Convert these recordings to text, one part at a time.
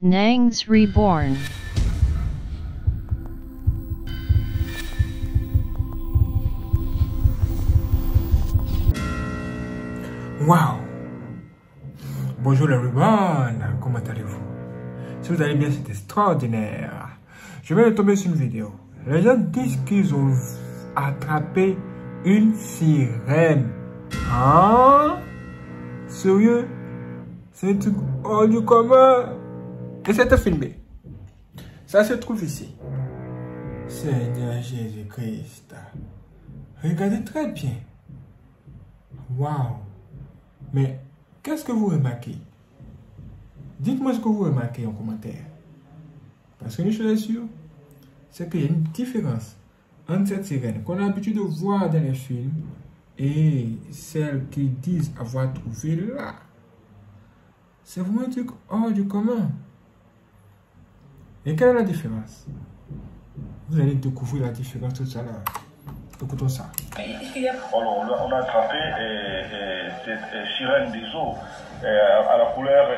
Nangs Reborn. Wow! Bonjour everyone! Comment allez-vous? Si vous allez bien, c'est extraordinaire. Je viens de tomber sur une vidéo. Les gens disent qu'ils ont attrapé une sirène. Hein? Sérieux? C'est un truc hors du commun. Et c'était filmé. Ça se trouve ici. Seigneur Jésus-Christ. Regardez très bien. Wow! Mais qu'est-ce que vous remarquez? Dites-moi ce que vous remarquez en commentaire. Parce que une chose est sûre, c'est qu'il y a une différence entre cette sirène qu'on a l'habitude de voir dans les films et celle qu'ils disent avoir trouvé là. C'est vraiment un truc hors du commun. Et quelle est la différence? Vous allez découvrir la différence tout à l'heure. Écoutons ça. Alors, on a attrapé cette sirène des eaux à la couleur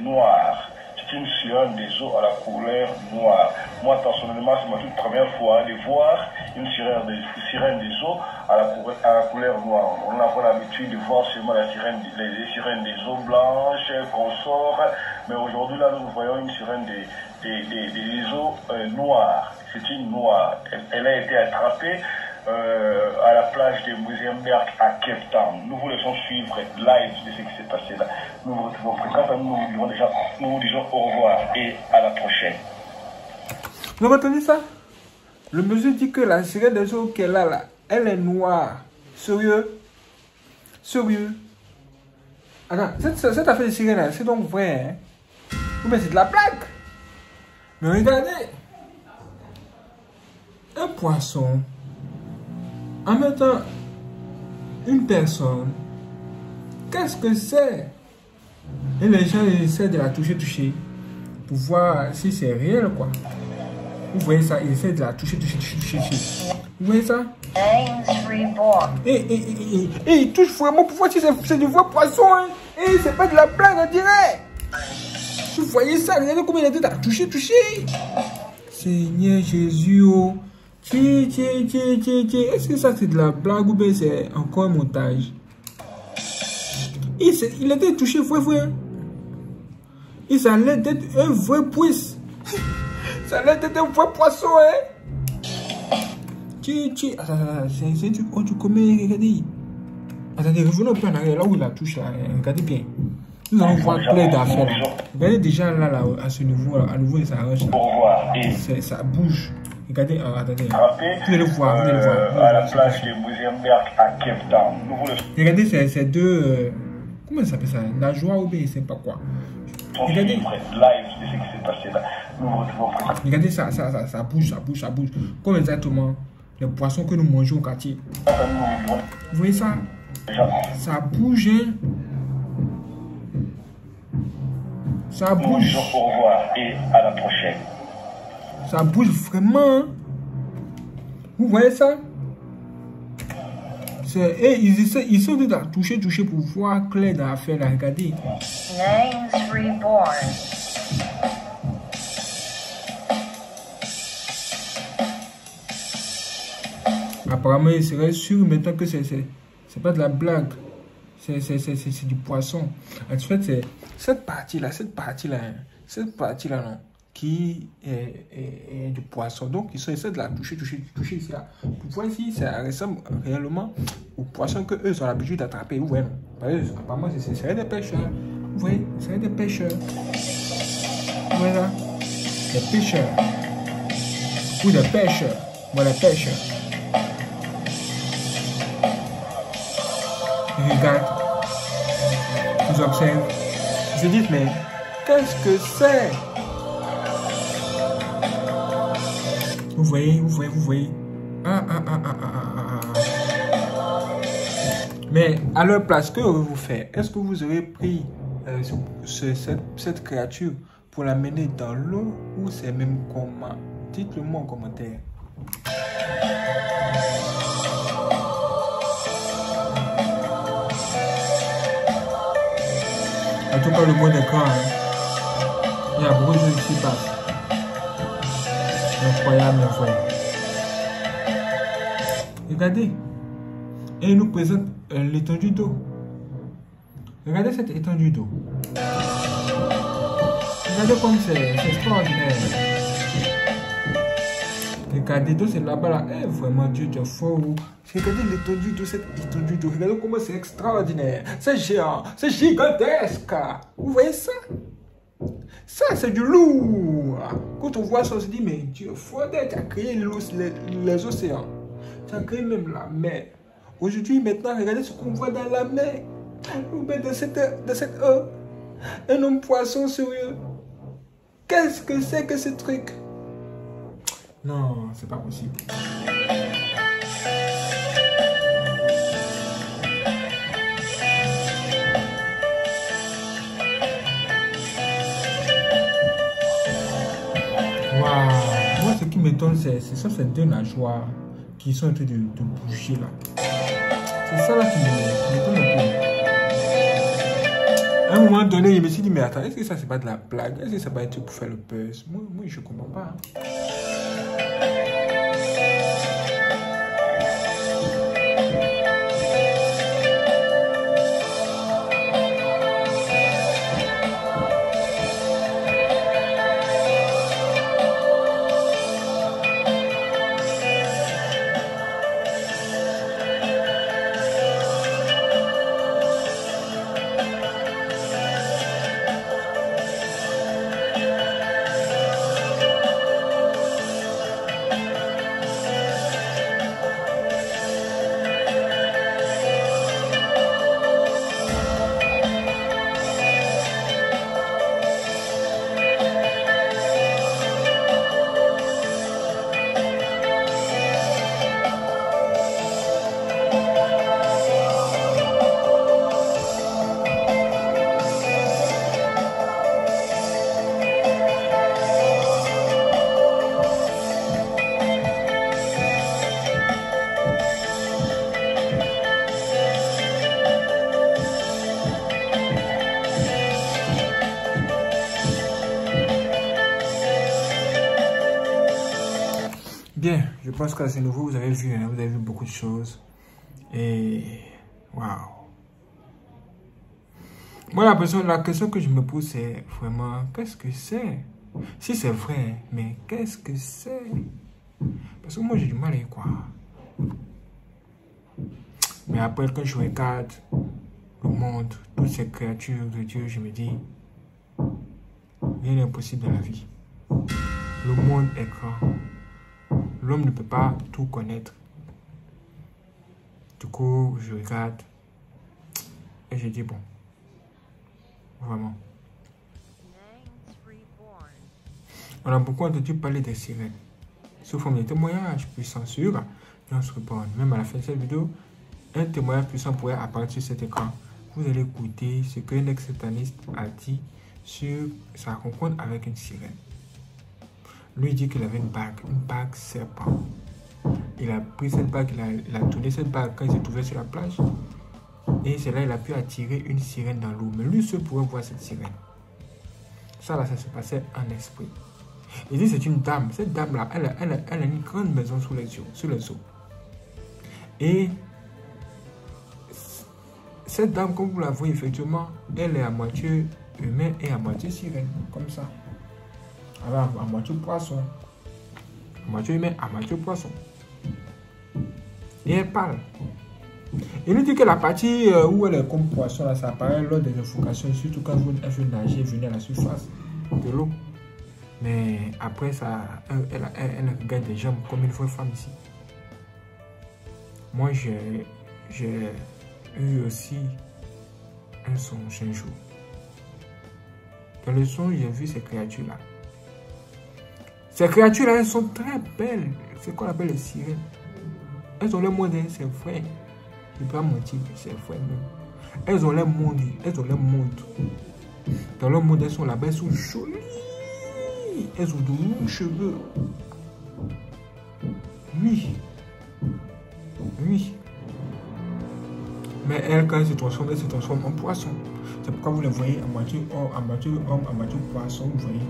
noire. C'est une sirène des eaux à la couleur noire. Moi, personnellement, c'est ma toute première fois de voir une sirène des eaux à la couleur noire. On a l'habitude de voir seulement les sirènes des eaux blanches qu'on sort. Mais aujourd'hui, là, nous voyons une sirène des eaux noires. C'est une noire. Elle a été attrapée à la plage de Muizenberg à Cape Town. Nous vous laissons suivre live de ce qui s'est passé là. Nous vous retrouvons fréquemment, nous vous disons au revoir et à la prochaine. Vous avez entendu ça? Le monsieur dit que la sirène des eaux qu'elle a là, elle est noire. Sérieux? Sérieux? Attends, cette affaire de sirène là, c'est donc vrai, hein? Ou bien c'est de la blague? Mais regardez! Un poisson en mettant une personne, qu'est-ce que c'est? Et les gens essaient de la toucher pour voir si c'est réel, quoi. Vous voyez ça? Ils essaient de la toucher. Vous voyez ça? Et ils touchent vraiment pour voir si c'est du vrai poisson, hein. Et c'est pas de la blague, on dirait. Vous voyez ça? Regardez combien il a été à toucher. Seigneur Jésus, oh. Est-ce que ça c'est de la blague ou bien c'est encore un montage? Il a été touché vrai. Et ça allait être un vrai poisson. Ça allait être un vrai poisson, hein? Attends, c'est du haut du commun, regardez. Attendez, revenons un peu en arrière, là où il a touché, regardez bien. Nous allons voir plein d'affaires. Regardez déjà là, à ce niveau, à nouveau, ça arrache. Ça bouge. Regardez, attendez. Vous allez le voir. À la plage de Muizenberg à Cape Town. Regardez ces deux. Comment ça s'appelle ça? La joie ou bien je sais pas quoi. Regardez. Live de ce qui s'est passé là. Regardez ça bouge. Comme exactement les poissons que nous mangeons au quartier. Vous voyez ça? Ça bouge, hein? Ça bouge. Au revoir et à la prochaine. Ça bouge vraiment. Vous voyez ça? Et ils sont de la toucher pour voir clair dans l'affaire là. Regardez. Nangs Reborn. Apparemment, il serait sûr maintenant que c'est pas de la blague. C'est du poisson. En fait, c'est cette partie là, non, qui est du poisson. Donc, ils essaient de la toucher ici là. Pour voir si ça ressemble réellement au poisson que eux ont l'habitude d'attraper. Vous voyez, non? Parce que, apparemment, c'est des pêcheurs. Vous voyez, c'est des pêcheurs. Voilà. Des pêcheurs. Ou des pêcheurs. Voilà, pêcheurs. Ils regardent. Ils observent. Ils se disent, mais qu'est-ce que c'est? Vous voyez. Mais à leur place, que aurez-vous fait? Est-ce que vous aurez pris cette créature pour la mener dans l'eau ou c'est même comment? Dites-le moi en commentaire. En tout cas, le mot est grand, hein? Il y a beaucoup de choses qui passent. Incroyable, mes frères. Regardez. Et il nous présente l'étendue d'eau. Regardez cette étendue d'eau. Regardez comme c'est extraordinaire. Regardez d'eau, c'est là-bas là. Eh, vraiment, Dieu, tu es fort. Regardez l'étendue d'eau, cette étendue d'eau. Regardez comment c'est extraordinaire. C'est géant, c'est gigantesque. Vous voyez ça? Ça, c'est du lourd. Quand on voit ça, on se dit, mais Dieu, tu as créé les océans. Tu as créé même la mer. Aujourd'hui, maintenant, regardez ce qu'on voit dans la mer. Dans cette eau. Un homme poisson sérieux. Qu'est-ce que c'est que ce truc? Non, c'est pas possible. Moi, ce qui m'étonne, c'est ça, c'est deux nageoires qui sont en train de bouger là. C'est ça là qui m'étonne un peu. À un moment donné, je me suis dit, mais attends, est-ce que ça, c'est pas de la blague? Est-ce que ça va être pour faire le buzz? Moi, je comprends pas. Bien, je pense qu'à ce niveau, vous avez vu, hein, vous avez vu beaucoup de choses. Et waouh. Moi, la question que je me pose, c'est vraiment, qu'est-ce que c'est? Si c'est vrai, mais qu'est-ce que c'est? Parce que moi, j'ai du mal à y croire. Mais après, quand je regarde le monde, toutes ces créatures de Dieu, je me dis, rien n'est impossible dans la vie. Le monde est grand. L'homme ne peut pas tout connaître. Du coup, je regarde et je dis, bon, vraiment. On a beaucoup entendu parler des sirènes. Sous forme de témoignages puissants sur Alliance Reborn. Même à la fin de cette vidéo, un témoignage puissant pourrait apparaître sur cet écran. Vous allez écouter ce qu'un ex-sataniste a dit sur sa rencontre avec une sirène. Lui dit qu'il avait une bague serpent. Il a pris cette bague, il a tourné cette bague quand il s'est trouvé sur la plage. Et c'est là qu'il a pu attirer une sirène dans l'eau. Mais lui seul pouvait voir cette sirène. Ça là, ça se passait en esprit. Il dit c'est une dame. Cette dame là, elle a une grande maison sous les eaux. Et cette dame, comme vous la voyez effectivement, elle est à moitié humaine et à moitié sirène. Comme ça. Alors, à moitié poisson. À moitié humain, à moitié poisson. Et elle parle. Il nous dit que la partie où elle est comme poisson, là, ça apparaît lors des invocations, surtout quand elle veut nager, venir à la surface de l'eau. Mais après, ça, elle regarde des jambes comme une vraie femme ici. Moi, j'ai eu aussi un songe un jour. Dans le songe, j'ai vu ces créatures-là. Ces créatures-là, elles sont très belles. C'est qu'on appelle les sirènes. Elles ont le monde, c'est vrai. Je ne peux pas mentir, c'est vrai même. Elles ont le monde, Dans leur monde, elles sont là-bas, elles sont jolies. Elles ont de longs cheveux. Oui. Oui. Mais elles, quand elles se transforment en poisson. C'est pourquoi vous les voyez à moitié homme, à moitié poisson, vous voyez.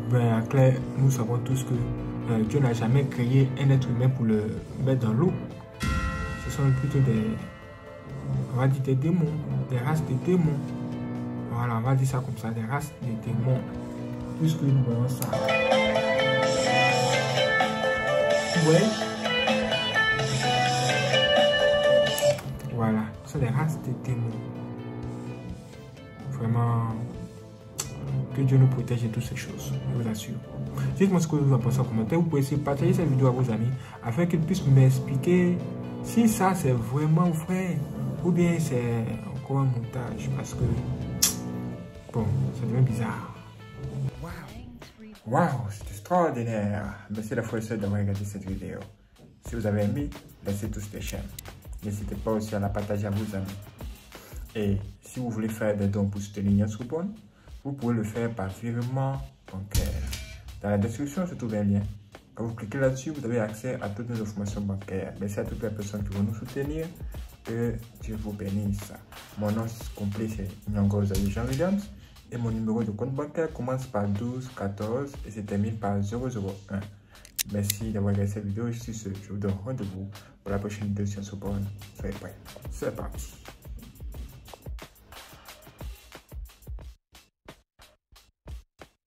Ben, en clair, nous savons tous que Dieu n'a jamais créé un être humain pour le mettre dans l'eau. Ce sont plutôt on va dire des démons, des races de démons. Voilà, on va dire ça comme ça, des races de démons. Puisque nous voyons ça. Ouais. Voilà, ce sont des races de démons. Vraiment, que Dieu nous protège de toutes ces choses, je vous assure. Dites-moi ce que vous en pensez en commentaire. Vous pouvez essayer de partager cette vidéo à vos amis afin qu'ils puissent m'expliquer si ça c'est vraiment vrai ou bien c'est encore un montage parce que bon, ça devient bizarre. Waouh, c'est extraordinaire. Merci à la fois d'avoir regardé cette vidéo. Si vous avez aimé, laissez tous les j'aime. N'hésitez pas aussi à la partager à vos amis. Et si vous voulez faire des dons pour soutenir Niance Reborn, vous pouvez le faire par virement bancaire. Dans la description se trouve un lien. Quand vous cliquez là-dessus, vous avez accès à toutes nos informations bancaires. Merci à toutes les personnes qui vont nous soutenir. Que Dieu vous bénisse. Mon nom complet c'est Nyongoza Jean Williams. Et mon numéro de compte bancaire commence par 12 14 et se termine par 001. Merci d'avoir regardé cette vidéo. Je vous donne rendez-vous pour la prochaine vidéo sur Niance Reborn. Soyez prêts. C'est parti.